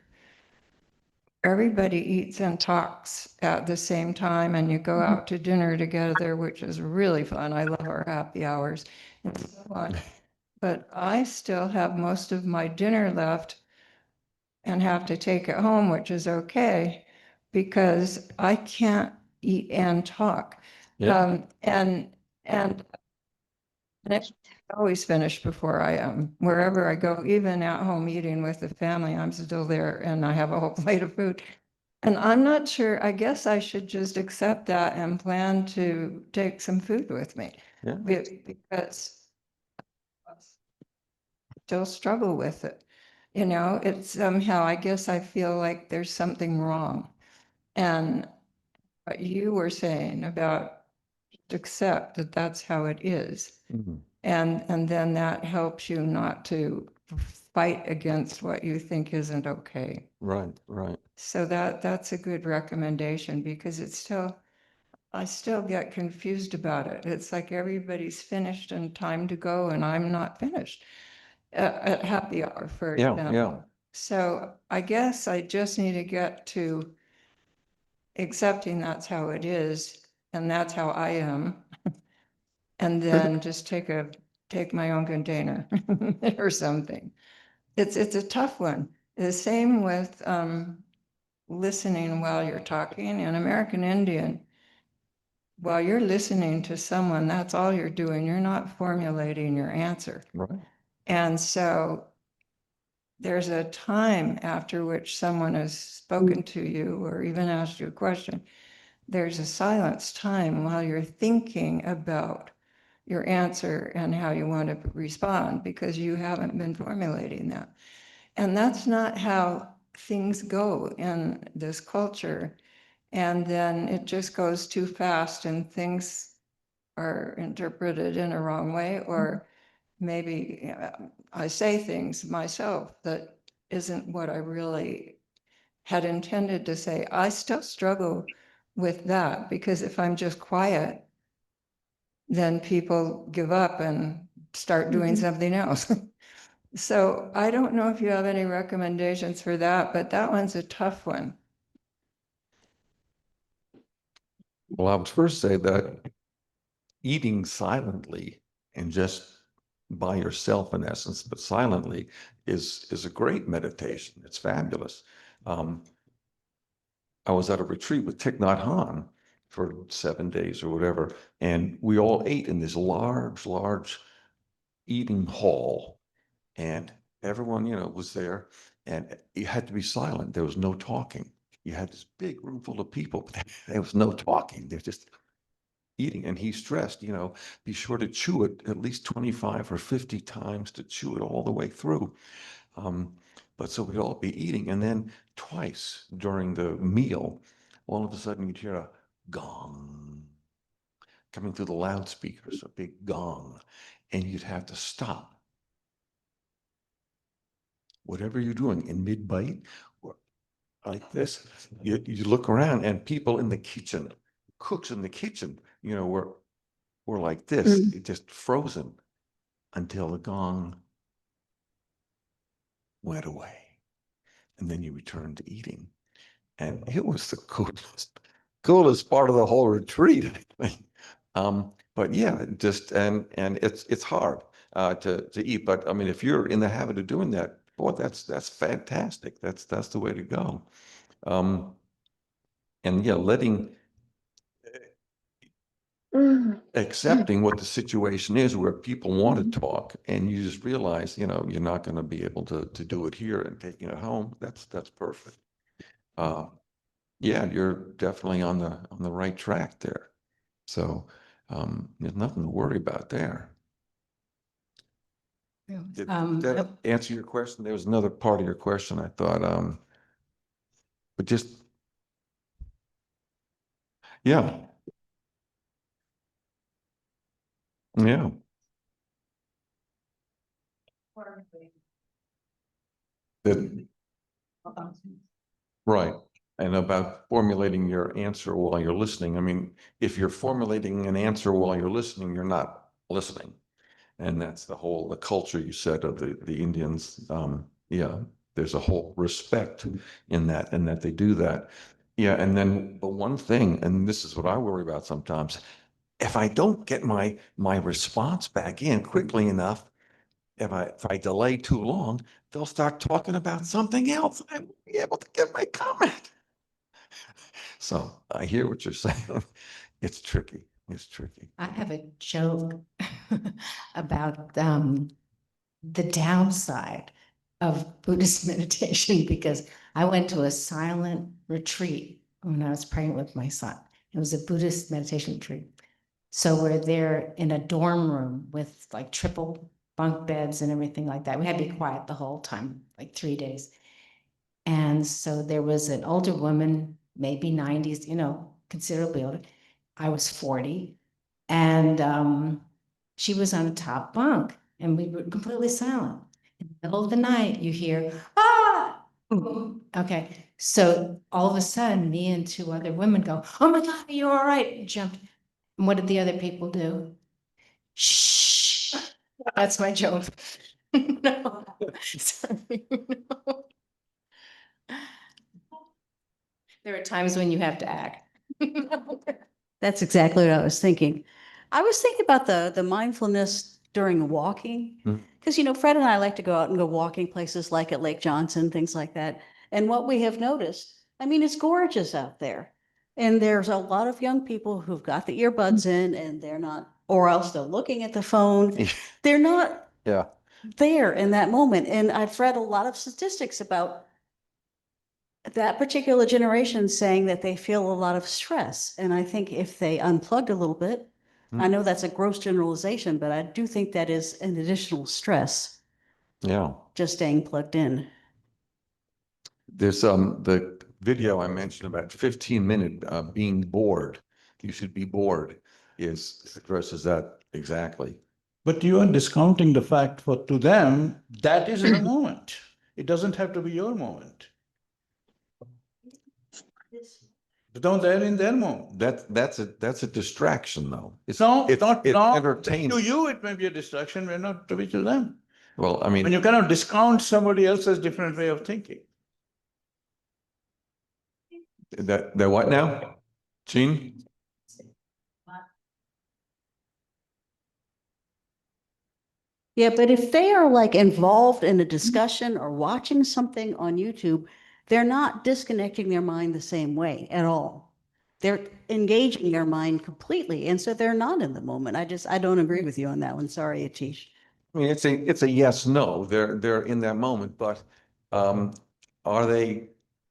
everybody eats and talks at the same time, and you go out to dinner together, which is really fun. I love our happy hours and so on. But I still have most of my dinner left and have to take it home, which is okay, because I can't eat and talk. Yeah. And it's always finished before I am. Wherever I go, even at home eating with the family, I'm still there and I have a whole plate of food. And I'm not sure, I guess I should just accept that and plan to take some food with me. Yeah. Because I still struggle with it. It's somehow, I guess I feel like there's something wrong. And what you were saying about accept that that's how it is. Mhm. And then that helps you not to fight against what you think isn't okay. Right, right. So that's a good recommendation, because I still get confused about it. It's like everybody's finished and time to go, and I'm not finished at happy hour, for Yeah, example. yeah. So I guess I just need to get to accepting that's how it is, and that's how I am. And then just take my own container or something. It's a tough one. The same with listening while you're talking. In American Indian, while you're listening to someone, that's all you're doing. You're not formulating your answer. Right. And so there's a time after which someone has spoken to you or even asked you a question. There's a silence time while you're thinking about your answer and how you want to respond, because you haven't been formulating that. And that's not how things go in this culture. And then it just goes too fast and things are interpreted in a wrong way, or maybe I say things myself that isn't what I really had intended to say. I still struggle with that, because if I'm just quiet, then people give up and start doing something else. So I don't know if you have any recommendations for that, but that one's a tough one. Well, I would first say that eating silently and just by yourself, in essence, but silently, is a great meditation. It's fabulous. I was at a retreat with Thich Nhat Hanh for 7 days or whatever, and we all ate in this large eating hall, and everyone, was there, and you had to be silent. There was no talking. You had this big room full of people, but there was no talking. They're just eating. And he stressed, be sure to chew it at least 25 or 50 times, to chew it all the way through. But so we'd all be eating. And then twice during the meal, all of a sudden you'd hear a gong coming through the loudspeakers, a big gong, and you'd have to stop whatever you're doing in mid-bite, like this. You look around, and people in the kitchen, cooks in the kitchen, were like this, just frozen until the gong went away. And then you returned to eating. And it was the coolest part of the whole retreat, I think. But yeah, just and it's hard to eat. But I mean, if you're in the habit of doing that, boy, that's fantastic. That's the way to go. And yeah, accepting what the situation is, where people want to talk, and you just realize, you're not going to be able to do it here, and taking it home. That's perfect. Yeah, you're definitely on the right track there. So there's nothing to worry about there. Did Um, that answer your question? There was another part of your question, I thought, but just, yeah, yeah. That, right. And about formulating your answer while you're listening. I mean, if you're formulating an answer while you're listening, you're not listening. And that's the culture you said of the Indians. Yeah, there's a whole respect in that, and that they do that. Yeah, and then the one thing, and this is what I worry about sometimes, if I don't get my response back in quickly enough, if I delay too long, they'll start talking about something else. I won't be able to get my comment. So I hear what you're saying. It's tricky. It's tricky. I have a joke about the downside of Buddhist meditation because I went to a silent retreat when I was pregnant with my son. It was a Buddhist meditation retreat. So we're there in a dorm room with like triple bunk beds and everything like that. We had to be quiet the whole time, like 3 days. And so there was an older woman, maybe 90s, considerably older. I was 40. And she was on a top bunk and we were completely silent. In the middle of the night, you hear, ah! Okay. So all of a sudden, me and two other women go, oh my God, are you all right? And jumped. And what did the other people do? Shh. That's my joke. No. Sorry. No. There are times when you have to act. That's exactly what I was thinking. I was thinking about the mindfulness during walking, Mhm. because Fred and I like to go out and go walking places like at Lake Johnson, things like that. And what we have noticed, I mean, it's gorgeous out there. And there's a lot of young people who've got the earbuds in and they're not, or else they're looking at the phone. They're not Yeah. there in that moment. And I've read a lot of statistics about that particular generation saying that they feel a lot of stress. And I think if they unplugged a little bit, I know that's a gross generalization, but I do think that is an additional stress, Yeah. just staying plugged in. There's the video I mentioned about 15-minute being bored. You should be bored addresses that exactly. But you are discounting the fact for to them, that is the moment. It doesn't have to be your moment. Don't they're in their moment. That's a distraction though. It's No, it's not it's no. entertaining. To you, it may be a distraction, but not to be to them. Well, I And mean, you cannot discount somebody else's different way of thinking. that what now? Gene? Yeah, but if they are like involved in a discussion or watching something on YouTube, they're not disconnecting their mind the same way at all. They're engaging their mind completely. And so they're not in the moment. I don't agree with you on that one. Sorry, Atish. I mean, it's a yes, no. They're in that moment, but are they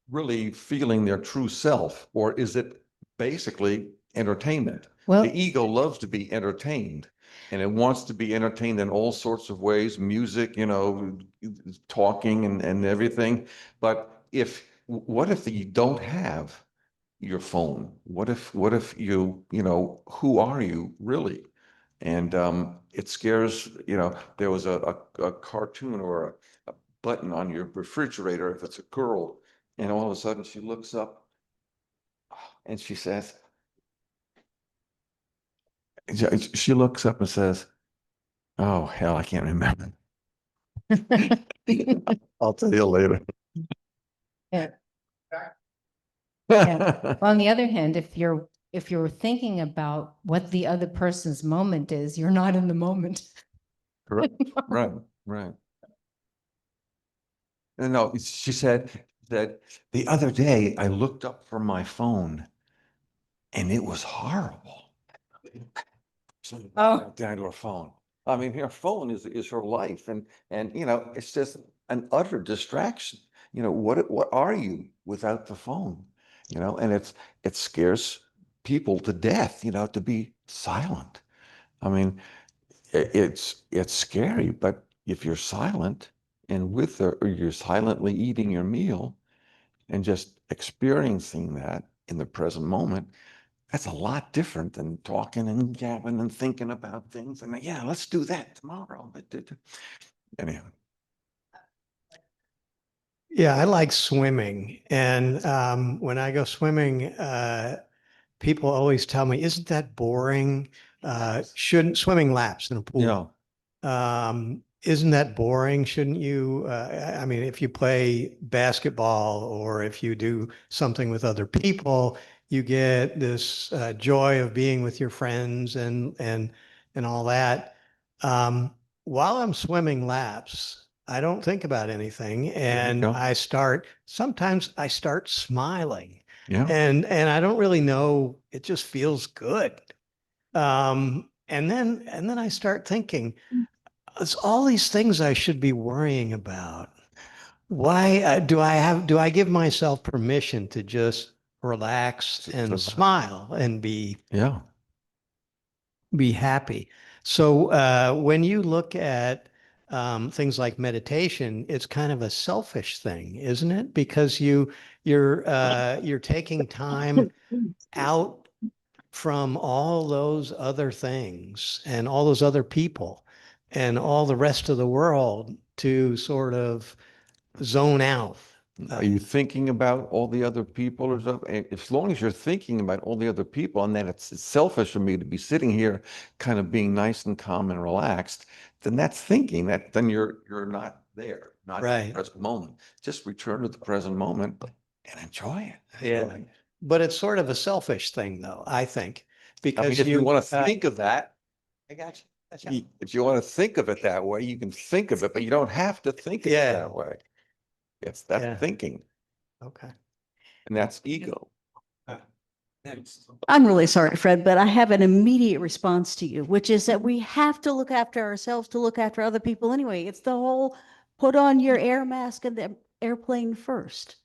really feeling their true self, or is it basically entertainment? Well, The ego loves to be entertained, and it wants to be entertained in all sorts of ways, music, talking and everything. But what if you don't have your phone? What if who are you really? And it scares, there was a cartoon or a button on your refrigerator if it's a girl, and all of a sudden she looks up and she says, she looks up and says, oh, hell, I can't remember. I'll tell you later. Yeah. Yeah. Well, on the other hand, if you're thinking about what the other person's moment is, you're not in the moment. Correct. Right, right. No, she said that the other day I looked up from my phone and it was horrible. Oh. Down to her phone. I mean, her phone is her life, and it's just an utter distraction. What are you without the phone? And it scares people to death. To be silent. I mean, it's scary, but if you're silent and or you're silently eating your meal and just experiencing that in the present moment, that's a lot different than talking and gabbing and thinking about things. And yeah, let's do that tomorrow. Anyhow. Yeah, I like swimming. And when I go swimming, people always tell me, isn't that boring? Shouldn't swimming laps in a pool? Isn't that boring? Shouldn't you? I mean, if you play basketball or if you do something with other people, you get this joy of being with your friends and all that. While I'm swimming laps, I don't think about anything, and go. sometimes I start smiling, Yeah. and I don't really know. It just feels good. And then I start thinking, it's all these things I should be worrying about. Why do I give myself permission to just relax and smile and Yeah. be happy? So when you look at things like meditation, it's kind of a selfish thing, isn't it? Because you're taking time out from all those other things and all those other people and all the rest of the world to sort of zone out. Are you thinking about all the other people or something? As long as you're thinking about all the other people, and then it's selfish for me to be sitting here kind of being nice and calm and relaxed, then that's thinking that then you're not there, not in Right. the present moment. Just return to the present moment and enjoy it. Yeah. But it's sort of a selfish thing, though, I think, I because mean, if you want to uh, think of that, I got you. if you want to think of it that way, you can think of it, but you don't have to think of it Yeah. that way. That's Yeah. thinking, Okay. and that's ego. I'm really sorry, Fred, but I have an immediate response to you, which is that we have to look after ourselves to look after other people anyway. It's the whole put on your air mask and the airplane first.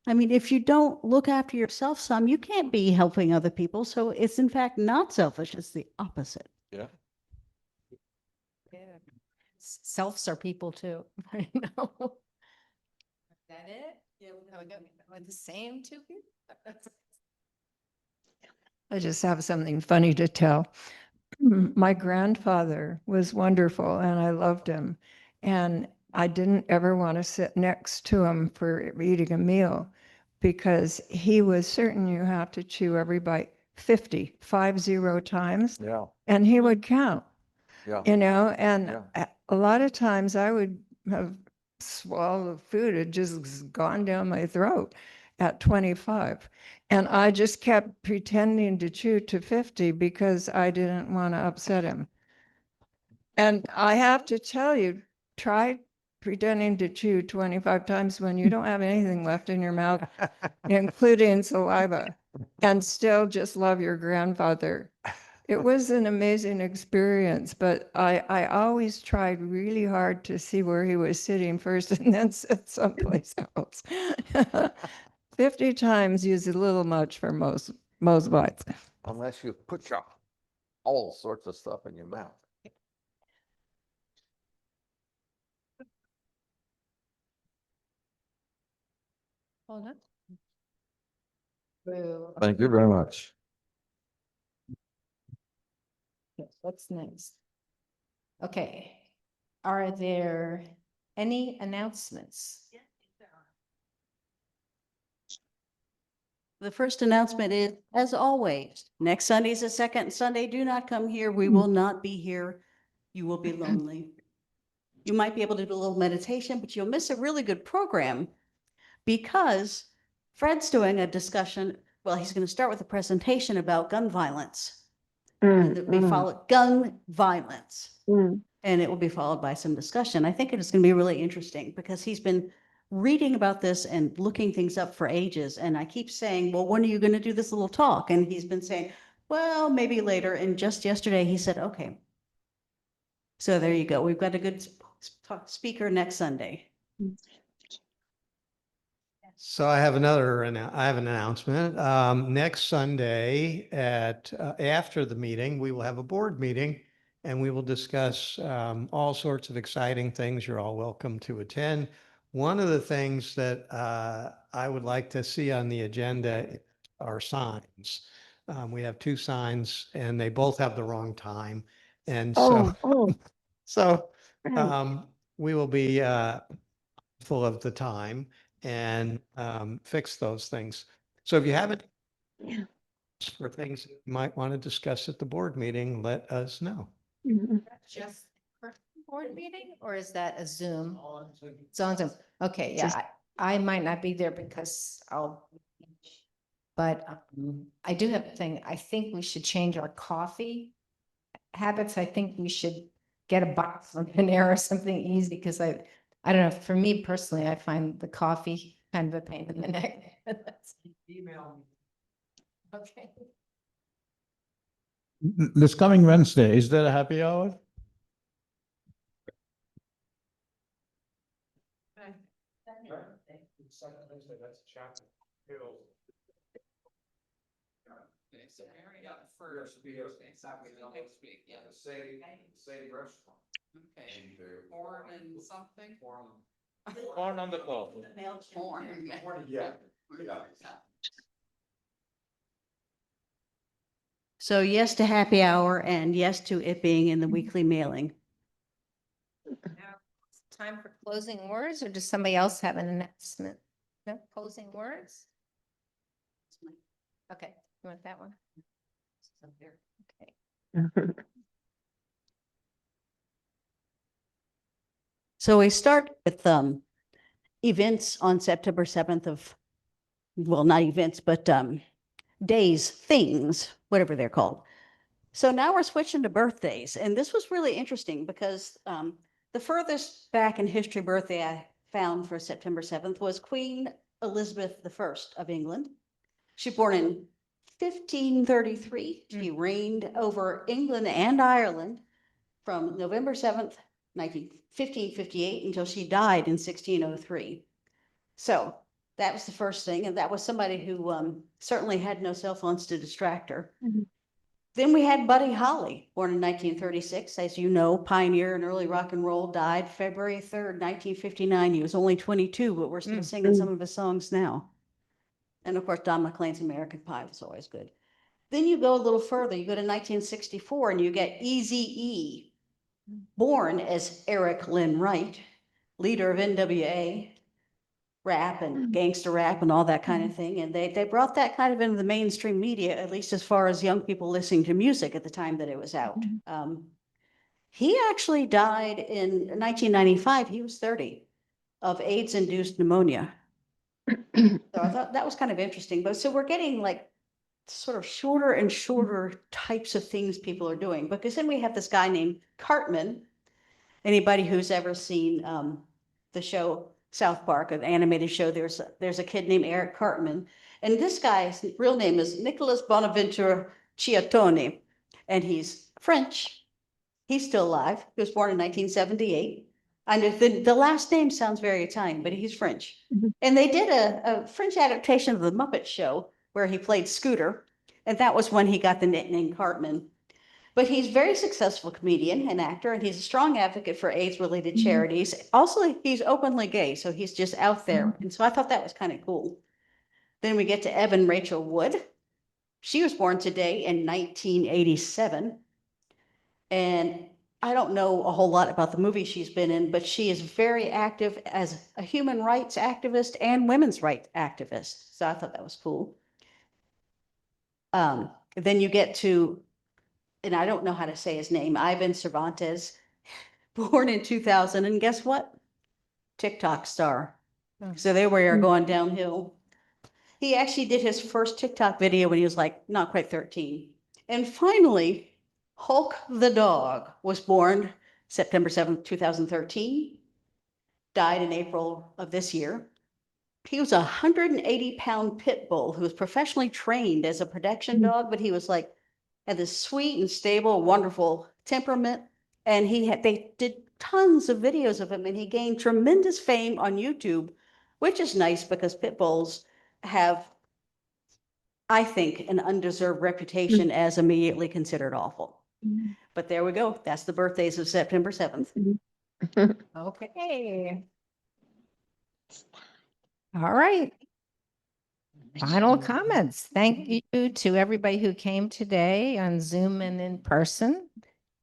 I mean, if you don't look after yourself some, you can't be helping other people. So it's in fact not selfish. It's the opposite. Yeah. Selves are people too. I know. Is that it? Yeah, we're the same two people. I just have something funny to tell. My grandfather was wonderful and I loved him. And I didn't ever want to sit next to him for eating a meal because he was certain you have to chew every bite 50 times. Yeah. And he would count, Yeah. and Yeah. a lot of times I would have swallowed food, it just gone down my throat at 25. And I just kept pretending to chew to 50 because I didn't want to upset him. And I have to tell you, try pretending to chew 25 times when you don't have anything left in your mouth, including saliva, and still just love your grandfather. It was an amazing experience, but I always tried really hard to see where he was sitting first and then sit someplace else. 50 times is a little much for most bites. Unless you put all sorts of stuff in your mouth. Hold on. Thank you very much. What's next? Okay. Are there any announcements? The first announcement is, as always, next Sunday is the second Sunday. Do not come here. We will not be here. You will be lonely. You might be able to do a little meditation, but you'll miss a really good program because Fred's doing a discussion. Well, he's going to start with a presentation about gun violence. And it'll be followed gun violence. And it will be followed by some discussion. I think it is going to be really interesting because he's been reading about this and looking things up for ages. And I keep saying, well, when are you going to do this little talk? And he's been saying, well, maybe later. And just yesterday he said, okay. So there you go. We've got a good speaker next Sunday. So I have an announcement. Next Sunday after the meeting, we will have a board meeting and we will discuss all sorts of exciting things. You're all welcome to attend. One of the things that I would like to see on the agenda are signs. We have 2 signs and they both have the wrong time. And so, so we will be full of the time and fix those things. So if you haven't for things that you might want to discuss at the board meeting, let us know. Just for board meeting, or is that a Zoom? It's on Zoom. Okay, yeah, I might not be there because but I do have a thing. I think we should change our coffee habits. I think we should get a box from Panera or something easy, because I don't know, for me personally, I find the coffee kind of a pain in the neck. Email me. Okay. This coming Wednesday, is there a happy hour? Corn and something? Corn on the cob. Corn. Yeah. So yes to happy hour and yes to it being in the weekly mailing. Time for closing words, or does somebody else have an announcement? No closing words? Okay, you want that one? Okay. So we start with events on September 7th of, well, not events, but days, things, whatever they're called. So now we're switching to birthdays. And this was really interesting because the furthest back in history birthday I found for September 7th was Queen Elizabeth I of England. She was born in 1533. She reigned over England and Ireland from November 7th, 1558 until she died in 1603. So that was the first thing. And that was somebody who certainly had no cell phones to distract her. Then we had Buddy Holly, born in 1936, as you know, pioneer in early rock and roll, died February 3rd, 1959. He was only 22, but we're still singing some of his songs now. And of course, Don McLean's American Pie was always good. Then you go a little further, you go to 1964 and you get Eazy-E, born as Eric Lynn Wright, leader of NWA, rap and gangster rap and all that kind of thing. And they brought that kind of into the mainstream media, at least as far as young people listening to music at the time that it was out. He actually died in 1995. He was 30 of AIDS-induced pneumonia. So I thought that was kind of interesting. But so we're getting like sort of shorter and shorter types of things people are doing, because then we have this guy named Cartman. Anybody who's ever seen the show South Park, an animated show, there's a kid named Eric Cartman, and this guy's real name is Nicholas Bonaventure Ciattoni, and he's French. He's still alive. He was born in 1978. And the last name sounds very Italian, but he's French. And they did a French adaptation of The Muppet Show where he played Scooter, and that was when he got the nickname Cartman. But he's a very successful comedian and actor, and he's a strong advocate for AIDS-related charities. Also, he's openly gay, so he's just out there. And so I thought that was kind of cool. Then we get to Evan Rachel Wood. She was born today in 1987. And I don't know a whole lot about the movie she's been in, but she is very active as a human rights activist and women's rights activist. So I thought that was cool. Then you get to, and I don't know how to say his name, Ivan Cervantes, born in 2000. And guess what? TikTok star. So there we are going downhill. He actually did his first TikTok video when he was like not quite 13. And finally, Hulk the dog was born September 7th, 2013, died in April of this year. He was a 180-pound pit bull who was professionally trained as a protection dog, but he was like, had this sweet and stable, wonderful temperament. And they did tons of videos of him, and he gained tremendous fame on YouTube, which is nice because pit bulls have, I think, an undeserved reputation as immediately considered awful. But there we go. That's the birthdays of September 7th. Okay. All right. Final comments. Thank you to everybody who came today on Zoom and in person.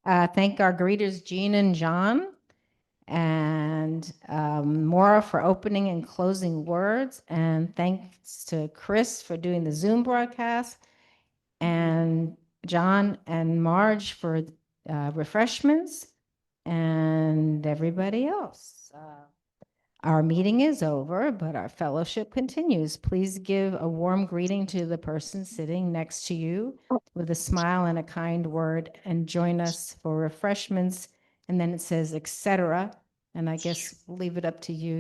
Thank our greeters, Jean and John, and Maura for opening and closing words. And thanks to Chris for doing the Zoom broadcast, and John and Marge for refreshments, and everybody else. Our meeting is over, but our fellowship continues. Please give a warm greeting to the person sitting next to you with a smile and a kind word, and join us for refreshments. And then it says, etc. And I guess we'll leave it up to you